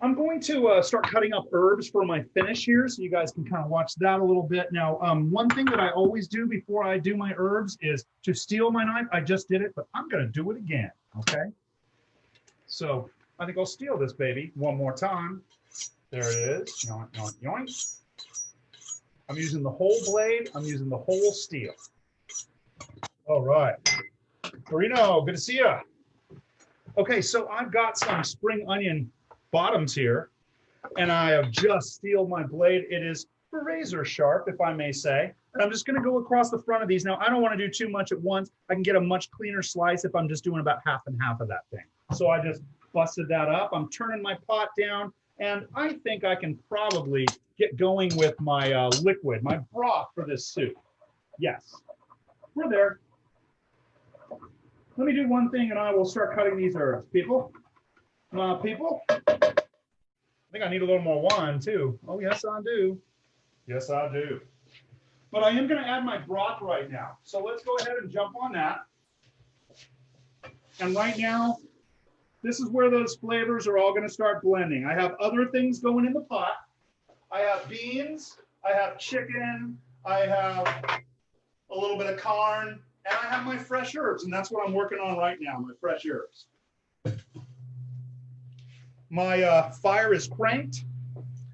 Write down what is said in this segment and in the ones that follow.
I'm going to start cutting up herbs for my finish here, so you guys can kind of watch that a little bit. Now, one thing that I always do before I do my herbs is to steel my knife. I just did it, but I'm going to do it again, okay? So I think I'll steel this baby one more time. There it is. Yoink, yoink, yoink. I'm using the whole blade. I'm using the whole steel. All right. Carino, good to see you. Okay, so I've got some spring onion bottoms here, and I have just steeled my blade. It is razor sharp, if I may say. And I'm just going to go across the front of these. Now, I don't want to do too much at once. I can get a much cleaner slice if I'm just doing about half and half of that thing. So I just busted that up. I'm turning my pot down, and I think I can probably get going with my liquid, my broth for this soup. Yes, we're there. Let me do one thing, and I will start cutting these herbs. People, people, I think I need a little more wine, too. Oh, yes, I do. Yes, I do. But I am going to add my broth right now. So let's go ahead and jump on that. And right now, this is where those flavors are all going to start blending. I have other things going in the pot. I have beans, I have chicken, I have a little bit of corn, and I have my fresh herbs, and that's what I'm working on right now, my fresh herbs. My fire is cranked,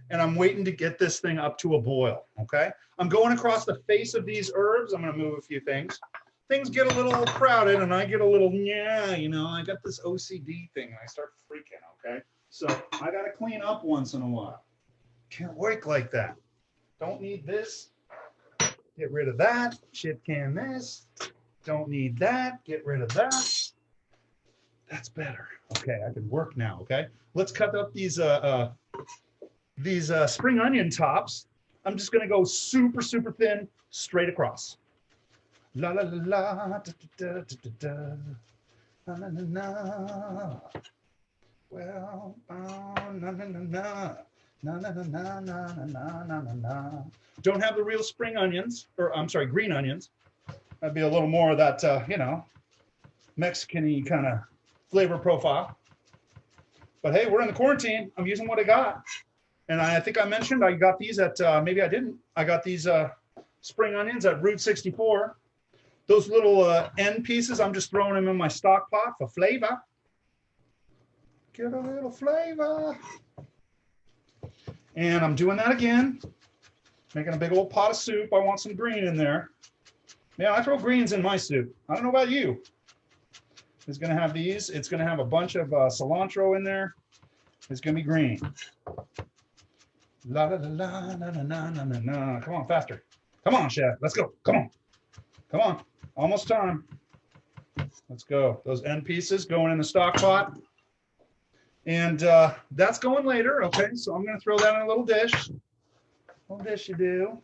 and I'm waiting to get this thing up to a boil, okay? I'm going across the face of these herbs. I'm going to move a few things. Things get a little crowded, and I get a little, yeah, you know, I got this OCD thing, and I start freaking, okay? So I got to clean up once in a while. Can't work like that. Don't need this. Get rid of that. Chip can this. Don't need that. Get rid of that. That's better. Okay, I can work now, okay? Let's cut up these spring onion tops. I'm just gonna go super, super thin, straight across. La la la la, da da da da da, na na na na. Well, na na na na. Na, na, na, na, na, na, na, na, na. Don't have the real spring onions, or I'm sorry, green onions. That'd be a little more of that, you know, Mexican-y kind of flavor profile. But hey, we're in the quarantine. I'm using what I got. And I think I mentioned I got these at, maybe I didn't. I got these spring onions at Route 64. Those little end pieces, I'm just throwing them in my stock pot for flavor. Get a little flavor. And I'm doing that again, making a big old pot of soup. I want some green in there. Yeah, I throw greens in my soup. I don't know about you. It's going to have these. It's going to have a bunch of cilantro in there. It's going to be green. La la la la la la la la la. Come on, faster. Come on, chef. Let's go. Come on. Come on. Almost time. Let's go. Those end pieces going in the stock pot. And that's going later, okay? So I'm going to throw that in a little dish. Little dish you do.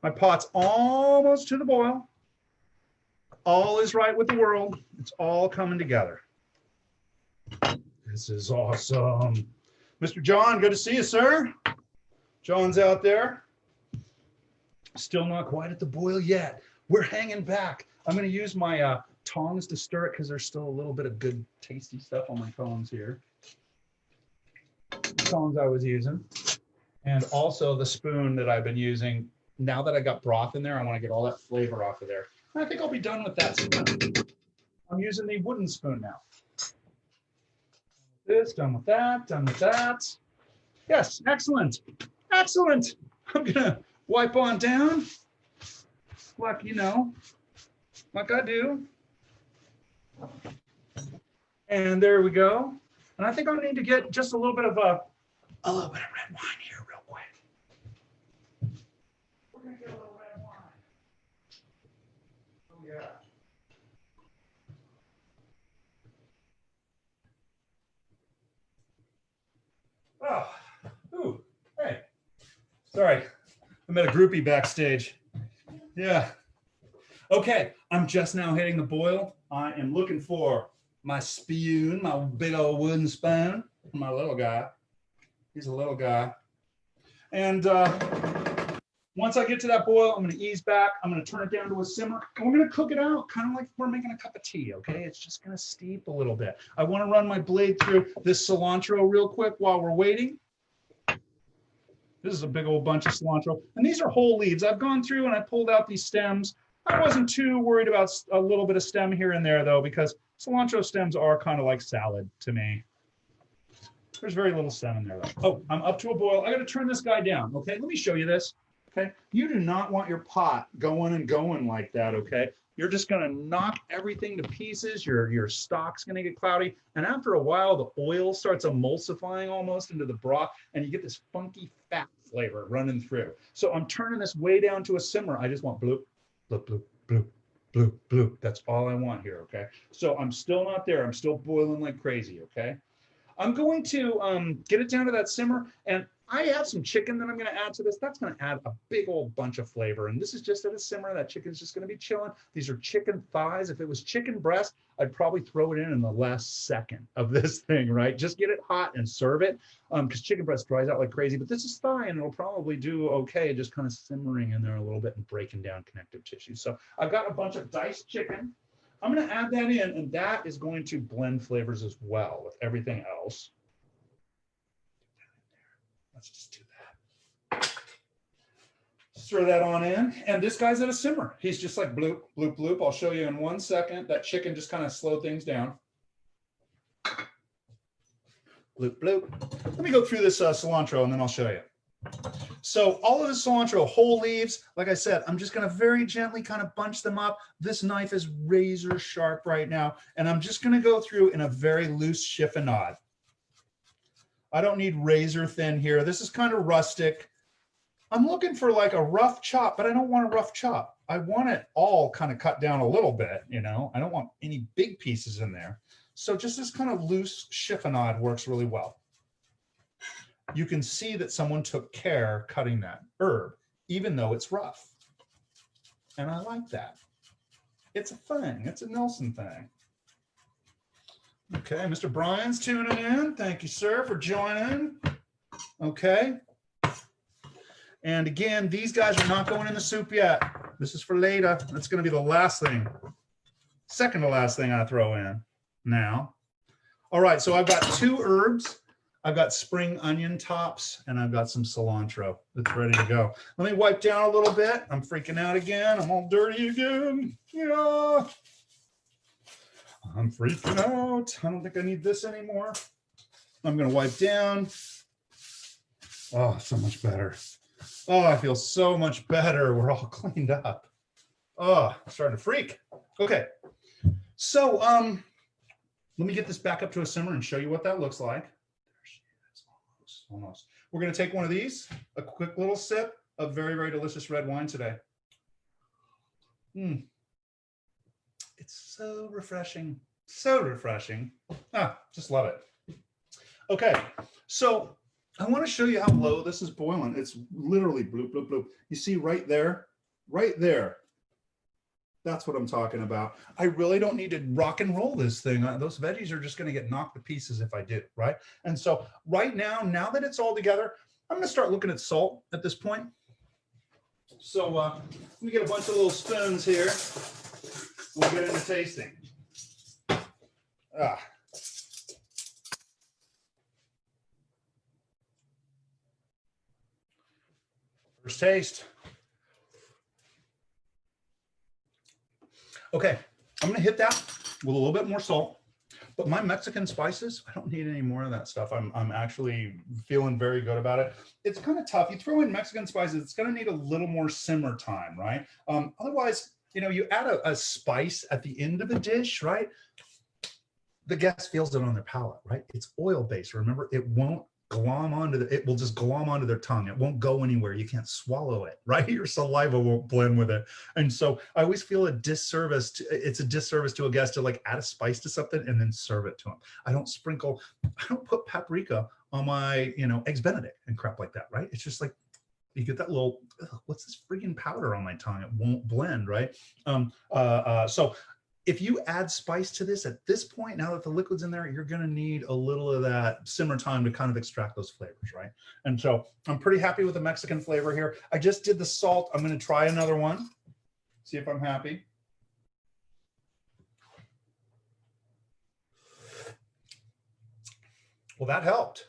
My pot's almost to the boil. All is right with the world. It's all coming together. This is awesome. Mr. John, good to see you, sir. John's out there. Still not quite at the boil yet. We're hanging back. I'm going to use my tongs to stir it because there's still a little bit of good, tasty stuff on my tongs here. Tongs I was using, and also the spoon that I've been using. Now that I got broth in there, I want to get all that flavor off of there. And I think I'll be done with that spoon. I'm using the wooden spoon now. This, done with that, done with that. Yes, excellent, excellent. I'm gonna wipe on down, like you know, like I do. And there we go. And I think I need to get just a little bit of red wine here real quick. We're going to get a little red wine. Oh, yeah. Oh, ooh, hey. Sorry, I met a groupie backstage. Yeah. Okay, I'm just now hitting the boil. I am looking for my spoon, my big old wooden spoon, my little guy. He's a little guy. And Once I get to that boil, I'm going to ease back. I'm going to turn it down to a simmer, and we're going to cook it out, kind of like we're making a cup of tea, okay? It's just going to steep a little bit. I want to run my blade through this cilantro real quick while we're waiting. This is a big old bunch of cilantro, and these are whole leaves. I've gone through and I pulled out these stems. I wasn't too worried about a little bit of stem here and there, though, because cilantro stems are kind of like salad to me. There's very little stem in there, though. Oh, I'm up to a boil. I got to turn this guy down, okay? Let me show you this. Okay, you do not want your pot going and going like that, okay? You're just gonna knock everything to pieces. Your stock's gonna get cloudy. And after a while, the oil starts emulsifying almost into the broth, and you get this funky fat flavor running through. So I'm turning this way down to a simmer. I just want bloop, bloop, bloop, bloop, bloop, bloop. That's all I want here, okay? So I'm still not there. I'm still boiling like crazy, okay? I'm going to get it down to that simmer, and I have some chicken that I'm going to add to this. That's going to add a big old bunch of flavor. And this is just at a simmer. That chicken's just going to be chilling. These are chicken thighs. If it was chicken breast, I'd probably throw it in the last second of this thing, right? Just get it hot and serve it, because chicken breast dries out like crazy. But this is thigh, and it'll probably do okay, just kind of simmering in there a little bit and breaking down connective tissue. So I've got a bunch of diced chicken. I'm going to add that in, and that is going to blend flavors as well with everything else. Let's just do that. Throw that on in, and this guy's at a simmer. He's just like bloop, bloop, bloop. I'll show you in 1 second. That chicken just kind of slowed things down. Bloop, bloop. Let me go through this cilantro, and then I'll show you. So all of the cilantro, whole leaves, like I said, I'm just going to very gently kind of bunch them up. This knife is razor sharp right now, and I'm just going to go through in a very loose chiffonade. I don't need razor thin here. This is kind of rustic. I'm looking for like a rough chop, but I don't want a rough chop. I want it all kind of cut down a little bit, you know. I don't want any big pieces in there. So just this kind of loose chiffonade works really well. You can see that someone took care cutting that herb, even though it's rough. And I like that. It's a thing. It's a Nelson thing. Okay, Mr. Bryan's tuning in. Thank you, sir, for joining. Okay. And again, these guys are not going in the soup yet. This is for later. That's going to be the last thing, second to last thing I throw in now. All right, so I've got 2 herbs. I've got spring onion tops, and I've got some cilantro that's ready to go. Let me wipe down a little bit. I'm freaking out again. I'm all dirty again. Yeah. I'm freaking out. I don't think I need this anymore. I'm going to wipe down. Oh, so much better. Oh, I feel so much better. We're all cleaned up. Oh, I'm starting to freak. Okay. So let me get this back up to a simmer and show you what that looks like. There she is. Almost. We're going to take one of these, a quick little sip of very, very delicious red wine today. It's so refreshing. So refreshing. Ah, just love it. Okay, so I want to show you how low this is boiling. It's literally bloop, bloop, bloop. You see right there? Right there. That's what I'm talking about. I really don't need to rock and roll this thing. Those veggies are just going to get knocked to pieces if I do, right? And so right now that it's all together, I'm going to start looking at salt at this point. So let me get a bunch of little spoons here. We'll get into tasting. First taste. Okay, I'm gonna hit that with a little bit more salt, but my Mexican spices, I don't need any more of that stuff. I'm actually feeling very good about it. It's kind of tough. You throw in Mexican spices, it's gonna need a little more simmer time, right? Otherwise, you know, you add a spice at the end of the dish, right? The guest feels it on their palate, right? It's oil-based. Remember, it won't glom onto it will just glom onto their tongue. It won't go anywhere. You can't swallow it, right? Your saliva won't blend with it. And so I always feel a disservice. It's a disservice to a guest to like add a spice to something and then serve it to them. I don't put paprika on my, eggs Benedict and crap like that, right? It's just like, you get that little, what's this freaking powder on my tongue? It won't blend, right? So if you add spice to this at this point, now that the liquid's in there, you're going to need a little of that simmer time to kind of extract those flavors, right? And so I'm pretty happy with the Mexican flavor here. I just did the salt. I'm going to try another one, see if I'm happy. Well, that helped.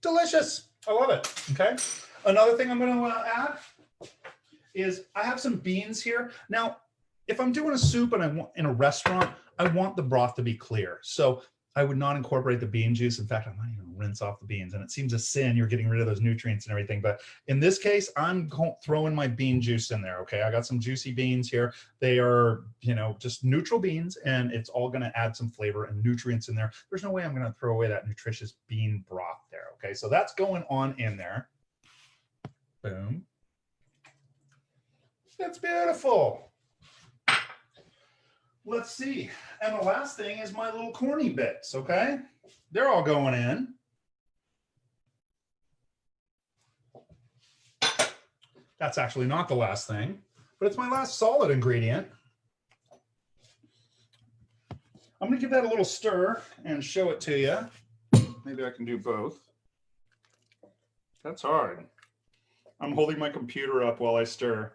Delicious. I love it. Okay. Another thing I'm going to add is I have some beans here. Now, if I'm doing a soup and I want in a restaurant, I want the broth to be clear. So I would not incorporate the bean juice. In fact, I might even rinse off the beans. And it seems a sin. You're getting rid of those nutrients and everything. But in this case, I'm throwing my bean juice in there. Okay. I got some juicy beans here. They are, you know, just neutral beans, and it's all going to add some flavor and nutrients in there. There's no way I'm going to throw away that nutritious bean broth there. Okay. So that's going on in there. Boom. That's beautiful. Let's see. And the last thing is my little corny bits, okay? They're all going in. That's actually not the last thing, but it's my last solid ingredient. I'm gonna give that a little stir and show it to you. Maybe I can do both. That's hard. I'm holding my computer up while I stir.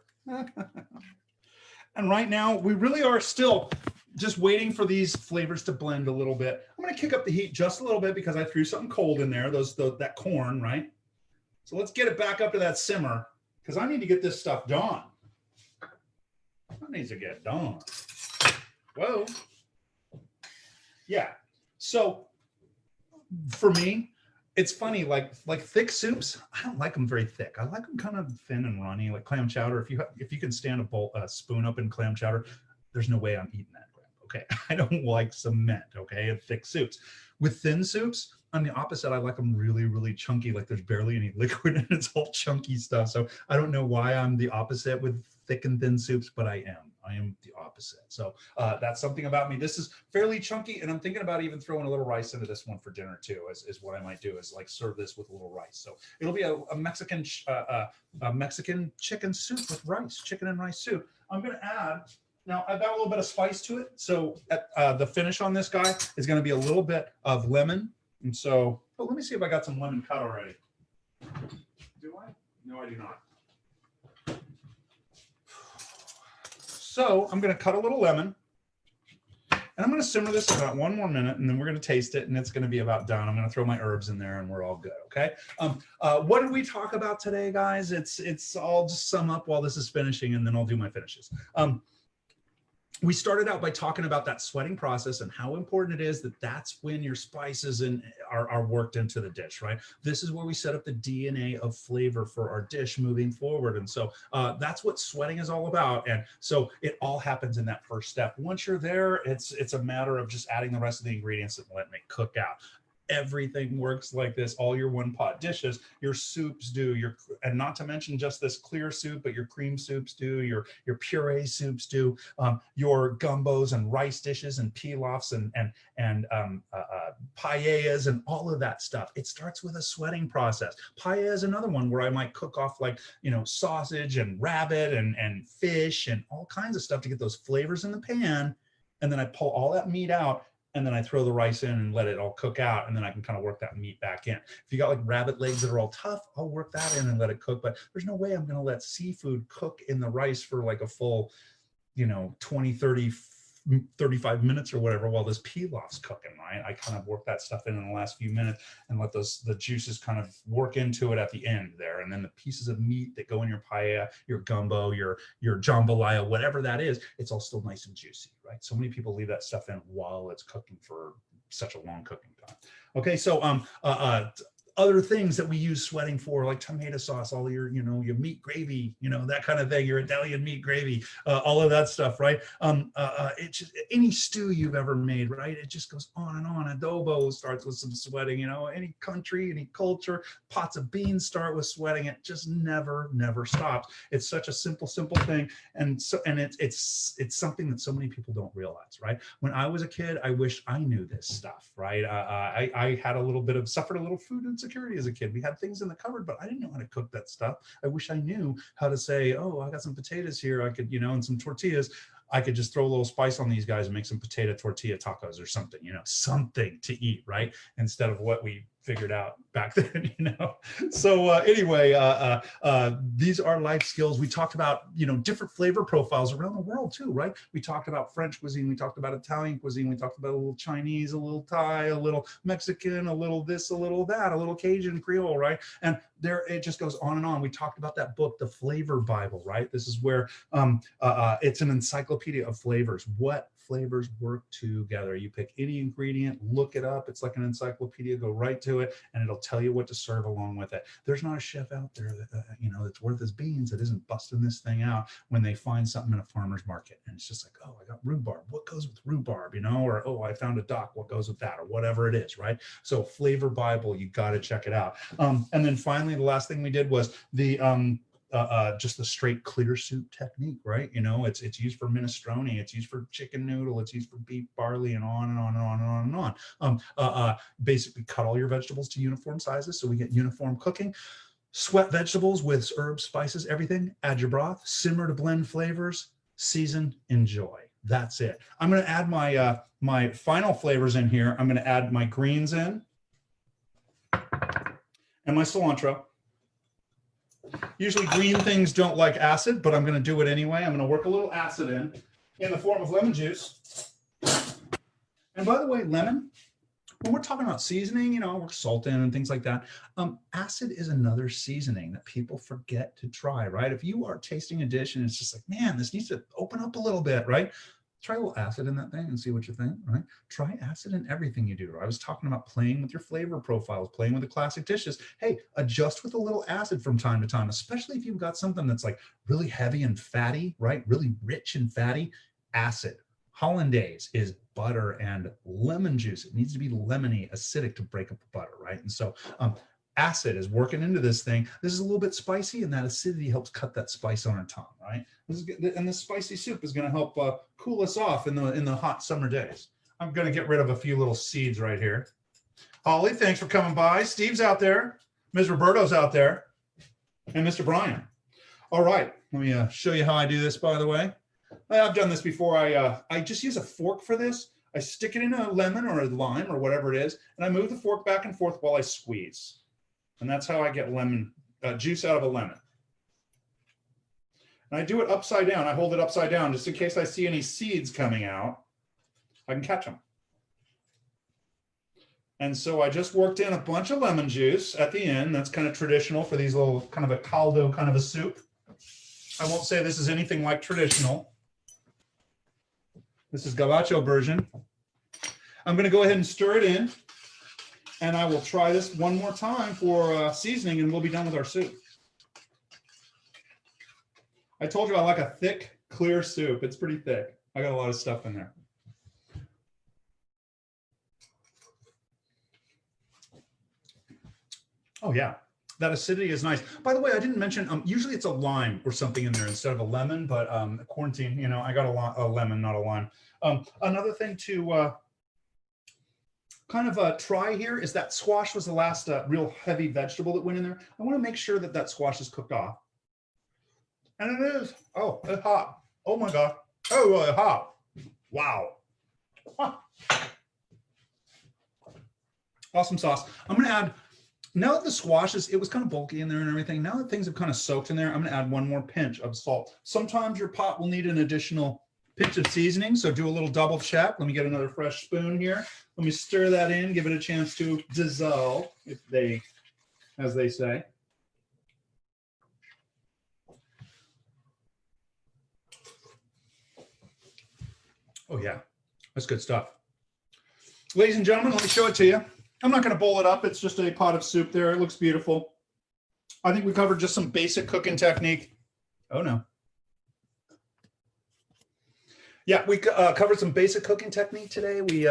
And right now, we really are still just waiting for these flavors to blend a little bit. I'm going to kick up the heat just a little bit because I threw something cold in there, that corn, right? So let's get it back up to that simmer because I need to get this stuff done. That needs to get done. Whoa. Yeah. So for me, it's funny, like thick soups, I don't like them very thick. I like them kind of thin and runny, like clam chowder. If you can stand a spoon up in clam chowder, there's no way I'm eating that. Okay, I don't like cement. Okay, and thick soups. With thin soups, I'm the opposite. I like them really, really chunky. Like there's barely any liquid and it's all chunky stuff. So I don't know why I'm the opposite with thick and thin soups, but I am. I am the opposite. So that's something about me. This is fairly chunky, and I'm thinking about even throwing a little rice into this one for dinner too. Is what I might do. Is like serve this with a little rice. So it'll be a Mexican chicken soup with rice, chicken and rice soup. I'm going to add. Now I've got a little bit of spice to it. So the finish on this guy is going to be a little bit of lemon. And so, oh, let me see if I got some lemon cut already. Do I? No, I do not. So I'm going to cut a little lemon, and I'm going to simmer this about 1 more minute, and then we're going to taste it, and it's going to be about done. I'm going to throw my herbs in there, and we're all good. Okay. What did we talk about today, guys? It's all just sum up while this is finishing, and then I'll do my finishes. We started out by talking about that sweating process and how important it is that that's when your spices are worked into the dish, right? This is where we set up the DNA of flavor for our dish moving forward. And so that's what sweating is all about. And so it all happens in that first step. Once you're there, it's a matter of just adding the rest of the ingredients and letting it cook out. Everything works like this. All your one pot dishes, your soups do, and not to mention just this clear soup, but your cream soups do, your puree soups do, your gumbos and rice dishes and pilafs and paellas and all of that stuff. It starts with a sweating process. Paella is another one where I might cook off like, sausage and rabbit and fish and all kinds of stuff to get those flavors in the pan. And then I pull all that meat out, and then I throw the rice in and let it all cook out, and then I can kind of work that meat back in. If you got like rabbit legs that are all tough, I'll work that in and let it cook. But there's no way I'm going to let seafood cook in the rice for like a full, 20, 30, 35 minutes or whatever while this pilaf's cooking, right? I kind of work that stuff in the last few minutes and let the juices kind of work into it at the end there. And then the pieces of meat that go in your paella, your gumbo, your jambalaya, whatever that is, it's all still nice and juicy, right? So many people leave that stuff in while it's cooking for such a long cooking time. Okay, so other things that we use sweating for, like tomato sauce, all your, your meat gravy, that kind of thing, your Italian meat gravy, all of that stuff, right? It's just any stew you've ever made, right? It just goes on and on. Adobo starts with some sweating, any country, any culture, pots of beans start with sweating. It just never stops. It's such a simple thing. And it's something that so many people don't realize, right? When I was a kid, I wish I knew this stuff, right? I had suffered a little food insecurity security as a kid. We had things in the cupboard, but I didn't know how to cook that stuff. I wish I knew how to say, oh, I got some potatoes here. I could, you know, and some tortillas. I could just throw a little spice on these guys and make some potato tortilla tacos or something, you know, something to eat, right? Instead of what we figured out back then, you know. So anyway, these are life skills. We talked about, you know, different flavor profiles around the world too, right? We talked about French cuisine, we talked about Italian cuisine, we talked about a little Chinese, a little Thai, a little Mexican, a little this, a little that, a little Cajun Creole, right? And there, it just goes on and on. We talked about that book, the Flavor Bible, right? This is where it's an encyclopedia of flavors. What flavors work together? You pick any ingredient, look it up. It's like an encyclopedia. Go right to it, and it'll tell you what to serve along with it. There's not a chef out there that you know, that's worth his beans that isn't busting this thing out when they find something in a farmer's market, and it's just like, oh, I got rhubarb. What goes with rhubarb? You know, or oh, I found a dock. What goes with that? Or whatever it is, right? So Flavor Bible, you got to check it out. And then finally, the last thing we did was the just the straight clear soup technique, right? You know, it's used for minestrone, it's used for chicken noodle, it's used for beef barley, and on and on and on and on and on. Basically cut all your vegetables to uniform sizes so we get uniform cooking. Sweat vegetables with herbs, spices, everything. Add your broth, simmer to blend flavors, season, enjoy. That's it. I'm going to add my my final flavors in here. I'm going to add my greens in and my cilantro. Usually green things don't like acid, but I'm going to do it anyway. I'm going to work a little acid in the form of lemon juice. And by the way, lemon, when we're talking about seasoning, you know, we're salting and things like that. Acid is another seasoning that people forget to try, right? If you are tasting a dish and it's just like, man, this needs to open up a little bit, right? Try a little acid in that thing and see what you think, right? Try acid in everything you do. I was talking about playing with your flavor profiles, playing with the classic dishes. Hey, adjust with a little acid from time to time, especially if you've got something that's like really heavy and fatty, right? Really rich and fatty. Acid. Hollandaise is butter and lemon juice. It needs to be lemony, acidic to break up the butter, right? And so acid is working into this thing. This is a little bit spicy, and that acidity helps cut that spice on our tongue, right? And the spicy soup is going to help cool us off in the hot summer days. I'm going to get rid of a few little seeds right here. Holly, thanks for coming by. Steve's out there. Ms. Roberto's out there. And Mr. Brian. All right, let me show you how I do this, by the way. I've done this before. I just use a fork for this. I stick it in a lemon or a lime or whatever it is, and I move the fork back and forth while I squeeze. And that's how I get lemon juice out of a lemon. And I do it upside down. I hold it upside down just in case I see any seeds coming out. I can catch them. And so I just worked in a bunch of lemon juice at the end. That's kind of traditional for these little kind of a caldo kind of a soup. I won't say this is anything like traditional. This is Gavacho version. I'm going to go ahead and stir it in. And I will try this one more time for seasoning, and we'll be done with our soup. I told you I like a thick, clear soup. It's pretty thick. I got a lot of stuff in there. Oh, yeah. That acidity is nice. By the way, I didn't mention, usually it's a lime or something in there instead of a lemon, but quarantine, you know, I got a lemon, not a lime. Another thing to kind of try here is that squash was the last real heavy vegetable that went in there. I want to make sure that that squash is cooked off. And it is. Oh, it's hot. Oh my God. Oh, really hot. Wow. Huh. Awesome sauce. I'm going to add, now that the squash is, it was kind of bulky in there and everything. Now that things have kind of soaked in there, I'm going to add one more pinch of salt. Sometimes your pot will need an additional pinch of seasoning, so do a little double check. Let me get another fresh spoon here. Let me stir that in, give it a chance to dissolve, as they say. Oh yeah, that's good stuff. Ladies and gentlemen, let me show it to you. I'm not going to bowl it up. It's just a pot of soup there. It looks beautiful. I think we covered just some basic cooking technique. Oh no. Yeah, we covered some basic cooking technique today. We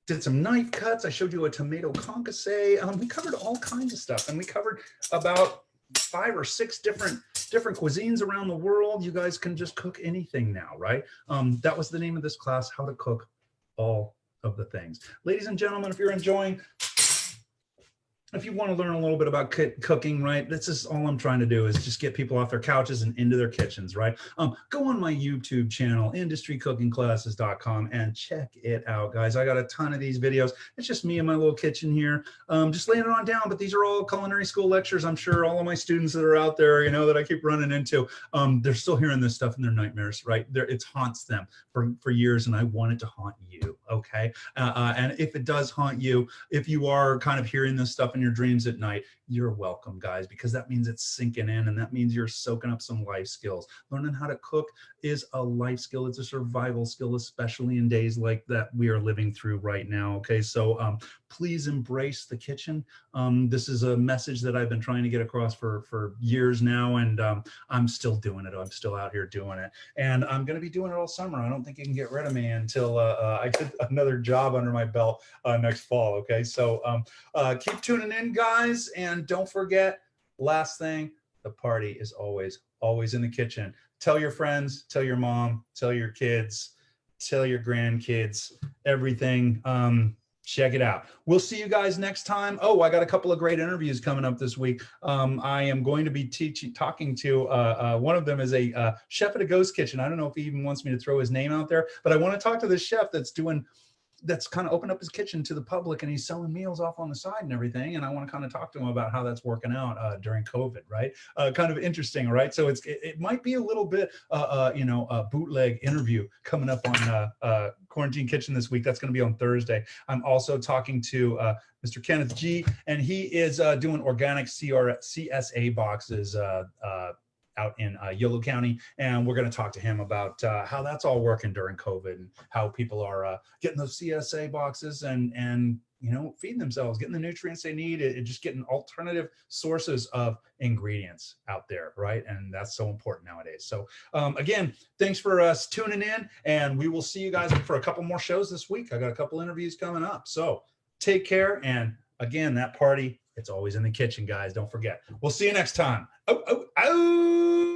did some knife cuts. I showed you a tomato concasse. We covered all kinds of stuff, and we covered about 5 or 6 different cuisines around the world. You guys can just cook anything now, right? That was the name of this class, How to Cook All of the Things. Ladies and gentlemen, if you're enjoying if you want to learn a little bit about cooking, right, this is all I'm trying to do is just get people off their couches and into their kitchens, right? Go on my YouTube channel, industrycookingclasses.com, and check it out, guys. I got a ton of these videos. It's just me in my little kitchen here, just laying it on down, but these are all culinary school lectures. I'm sure all of my students that are out there, you know, that I keep running into, they're still hearing this stuff in their nightmares, right? It haunts them for years, and I want it to haunt you, okay? And if it does haunt you, if you are kind of hearing this stuff in your dreams at night, you're welcome, guys, because that means it's sinking in, and that means you're soaking up some life skills. Learning how to cook is a life skill. It's a survival skill, especially in days like that we are living through right now. Okay, so please embrace the kitchen. This is a message that I've been trying to get across for years now, and I'm still doing it. I'm still out here doing it, and I'm going to be doing it all summer. I don't think you can get rid of me until I get another job under my belt next fall. Okay, so keep tuning in, guys, and don't forget, last thing, the party is always in the kitchen. Tell your friends, tell your mom, tell your kids, tell your grandkids, everything. Check it out. We'll see you guys next time. Oh, I got a couple of great interviews coming up this week. I am going to be talking to one of them is a chef at a ghost kitchen. I don't know if he even wants me to throw his name out there, but I want to talk to this chef that's kind of opened up his kitchen to the public, and he's selling meals off on the side and everything. And I want to kind of talk to him about how that's working out during COVID, right? Kind of interesting, right? So it might be a little bit, a bootleg interview coming up on Quarantine Kitchen this week. That's going to be on Thursday. I'm also talking to Mr. Kenneth G, and he is doing organic CSA boxes out in Yolo County, and we're going to talk to him about how that's all working during COVID and how people are getting those CSA boxes and feeding themselves, getting the nutrients they need, just getting alternative sources of ingredients out there, right? And that's so important nowadays. So again, thanks for tuning in, and we will see you guys for a couple more shows this week. I got a couple interviews coming up, so take care. And again, that party, it's always in the kitchen, guys. Don't forget. We'll see you next time. Oh, oh, oh.